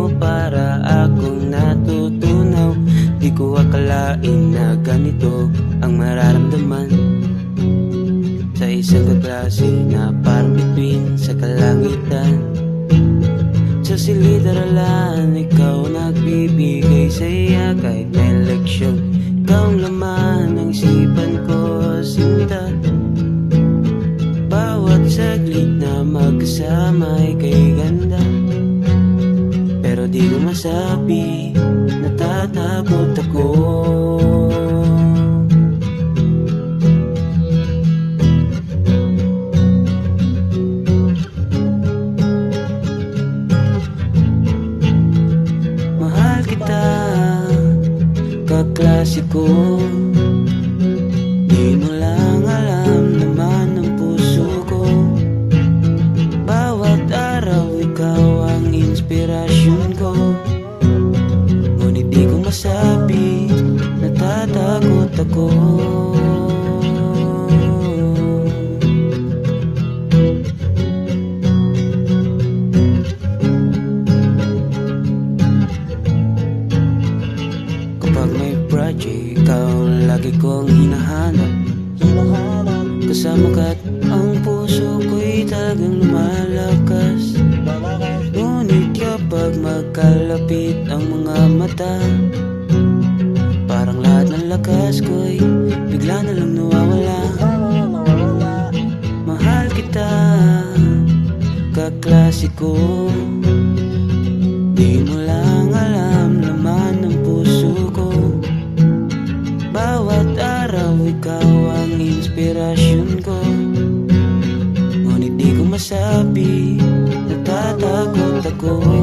mo para akong natutunaw. Di ko akalain na ganito ang mararamdaman sa isang kaklase na parang bituin sa kalangitan. Sa silid-aralan, ikaw nagbibigay saya kahit may leksyon. Ikaw ang laman ng isipan ko, sinta. Bawat saglit na magkasama ay kay ganda. Pero di ko masabi, natatakot ako. Mahal kita, kaklase ko. Di mo lang alam naman ang puso ko. Bawat araw ikaw ang inspirasyon ko. Ngunit di ko masabi, natatakot ako. Kapag may project, ikaw lagi kong hinahanap. Kasama ka't ang puso ko'y talagang lumalakas. Ngunit kapag magkalapit ang mga mata, parang lahat ng lakas ko'y bigla na lang nawawala. Mahal kita, kaklase ko. Di mo lang alam laman ng puso ko. Bawat araw ikaw ang inspirasyon ko. Ngunit di ko masabi, natatakot ako.